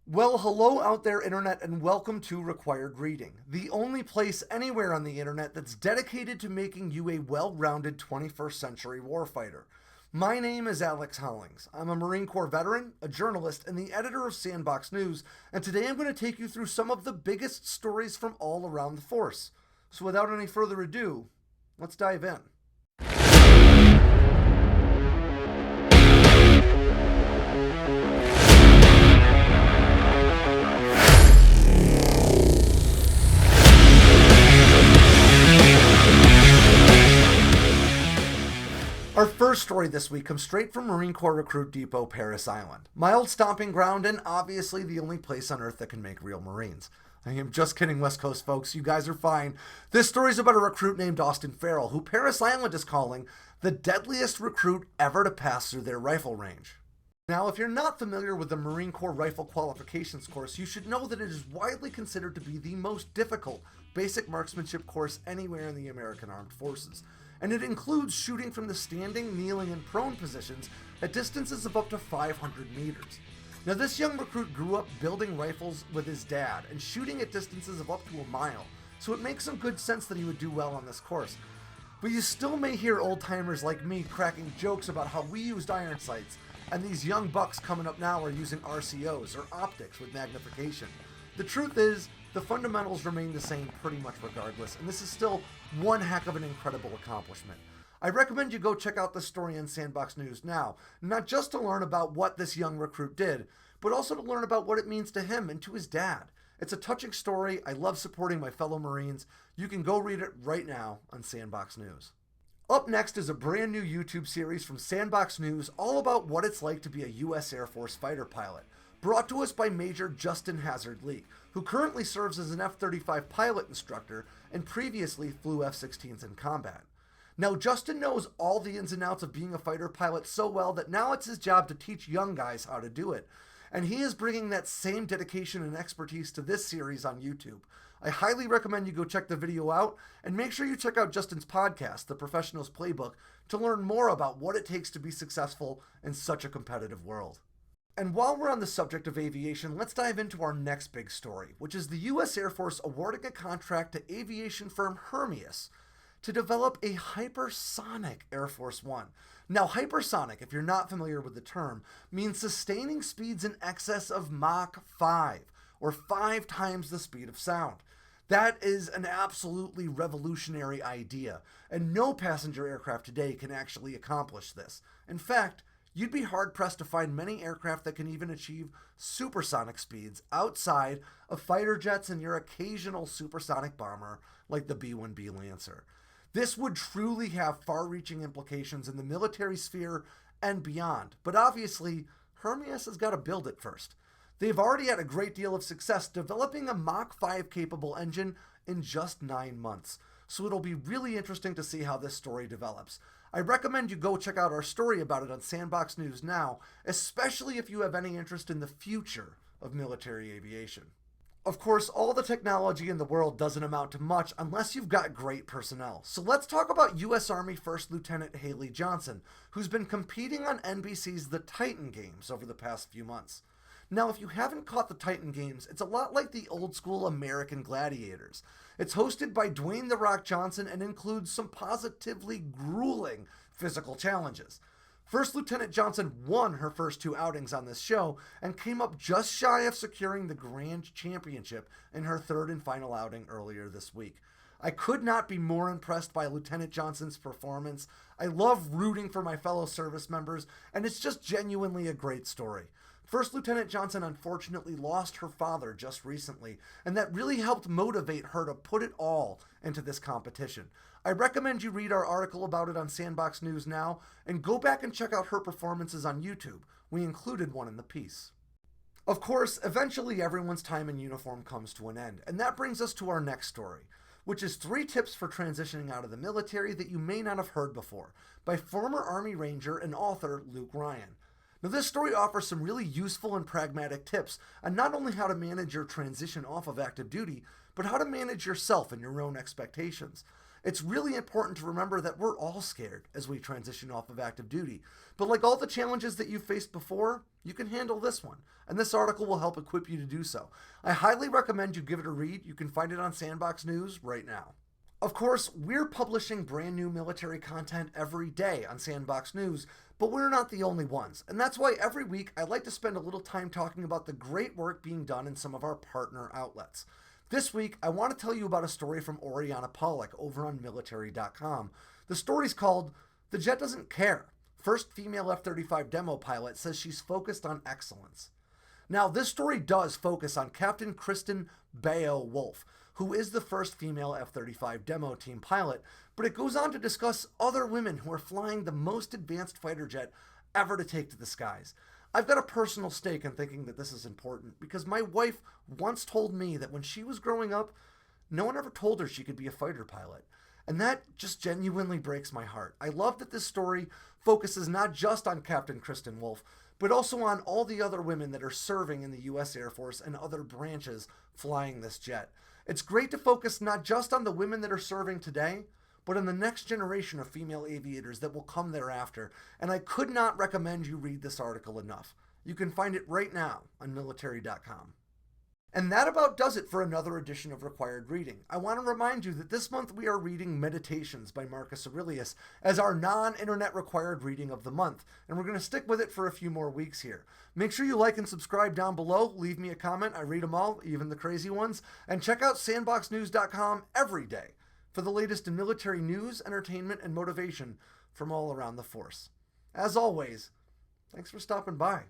Well, hello out there, Internet, and welcome to Required Reading, the only place anywhere on the Internet that's dedicated to making you a well rounded 21st century warfighter. My name is Alex Hollings. I'm a Marine Corps veteran, a journalist, and the editor of Sandboxx News, and today I'm going to take you through some of the biggest stories from all around the force. So without any further ado, let's dive in. Our first story this week comes straight from Marine Corps Recruit Depot, Parris Island. My old stomping ground and obviously the only place on Earth that can make real Marines. I am just kidding, West Coast folks. You guys are fine. This story is about a recruit named Austin Farrell, who Parris Island is calling the deadliest recruit ever to pass through their rifle range. Now, if you're not familiar with the Marine Corps Rifle Qualifications course, you should know that it is widely considered to be the most difficult basic marksmanship course anywhere in the American Armed Forces. And it includes shooting from the standing, kneeling, and prone positions at distances of up to 500 meters. Now, this young recruit grew up building rifles with his dad and shooting at distances of up to a mile, so it makes some good sense that he would do well on this course. But you still may hear old-timers like me cracking jokes about how we used iron sights, and these young bucks coming up now are using RCOs, or optics, with magnification. The truth is, the fundamentals remain the same pretty much regardless, and this is still one heck of an incredible accomplishment. I recommend you go check out this story on Sandboxx News now, not just to learn about what this young recruit did, but also to learn about what it means to him and to his dad. It's a touching story. I love supporting my fellow Marines. You can go read it right now on Sandboxx News. Up next is a brand new YouTube series from Sandboxx News all about what it's like to be a U.S. Air Force fighter pilot, brought to us by Major Justin Hazard-Lee, who currently serves as an F-35 pilot instructor and previously flew F-16s in combat. Now, Justin knows all the ins and outs of being a fighter pilot so well that now it's his job to teach young guys how to do it. And he is bringing that same dedication and expertise to this series on YouTube. I highly recommend you go check the video out, and make sure you check out Justin's podcast, The Professional's Playbook, to learn more about what it takes to be successful in such a competitive world. And while we're on the subject of aviation, let's dive into our next big story, which is the U.S. Air Force awarding a contract to aviation firm Hermeus to develop a hypersonic Air Force One. Now, hypersonic, if you're not familiar with the term, means sustaining speeds in excess of Mach 5, or 5 times the speed of sound. That is an absolutely revolutionary idea, and no passenger aircraft today can actually accomplish this. In fact, you'd be hard-pressed to find many aircraft that can even achieve supersonic speeds outside of fighter jets and your occasional supersonic bomber like the B-1B Lancer. This would truly have far-reaching implications in the military sphere and beyond, but obviously, Hermeus has got to build it first. They've already had a great deal of success developing a Mach 5 capable engine in just 9 months, so it'll be really interesting to see how this story develops. I recommend you go check out our story about it on Sandboxx News now, especially if you have any interest in the future of military aviation. Of course, all the technology in the world doesn't amount to much unless you've got great personnel. So let's talk about U.S. Army First Lieutenant Haley Johnson, who's been competing on NBC's The Titan Games over the past few months. Now, if you haven't caught the Titan Games, it's a lot like the old school American Gladiators. It's hosted by Dwayne "The Rock" Johnson and includes some positively grueling physical challenges. First Lieutenant Johnson won her first 2 outings on this show and came up just shy of securing the Grand Championship in her 3rd and final outing earlier this week. I could not be more impressed by Lieutenant Johnson's performance. I love rooting for my fellow service members, and it's just genuinely a great story. First Lieutenant Johnson unfortunately lost her father just recently, and that really helped motivate her to put it all into this competition. I recommend you read our article about it on Sandboxx News now, and go back and check out her performances on YouTube. We included one in the piece. Of course, eventually everyone's time in uniform comes to an end, and that brings us to our next story, which is 3 tips for transitioning out of the military that you may not have heard before, by former Army Ranger and author Luke Ryan. Now, this story offers some really useful and pragmatic tips on not only how to manage your transition off of active duty, but how to manage yourself and your own expectations. It's really important to remember that we're all scared as we transition off of active duty. But like all the challenges that you've faced before, you can handle this one. And this article will help equip you to do so. I highly recommend you give it a read. You can find it on Sandboxx News right now. Of course, we're publishing brand new military content every day on Sandboxx News, but we're not the only ones. And that's why every week I like to spend a little time talking about the great work being done in some of our partner outlets. This week, I want to tell you about a story from Oriana Pollock over on military.com. The story's called "The Jet Doesn't Care. First female F-35 demo pilot says she's focused on excellence." Now, this story does focus on Captain Kristen Bayo-Wolf, who is the first female F-35 demo team pilot, but it goes on to discuss other women who are flying the most advanced fighter jet ever to take to the skies. I've got a personal stake in thinking that this is important because my wife once told me that when she was growing up, no one ever told her she could be a fighter pilot. And that just genuinely breaks my heart. I love that this story focuses not just on Captain Kristen Wolf, but also on all the other women that are serving in the U.S. Air Force and other branches flying this jet. It's great to focus not just on the women that are serving today, but on the next generation of female aviators that will come thereafter. And I could not recommend you read this article enough. You can find it right now on military.com. And that about does it for another edition of Required Reading. I want to remind you that this month we are reading Meditations by Marcus Aurelius as our non-internet required reading of the month, and we're going to stick with it for a few more weeks here. Make sure you like and subscribe down below, leave me a comment, I read them all, even the crazy ones, and check out sandboxnews.com every day for the latest in military news, entertainment, and motivation from all around the force. As always, thanks for stopping by.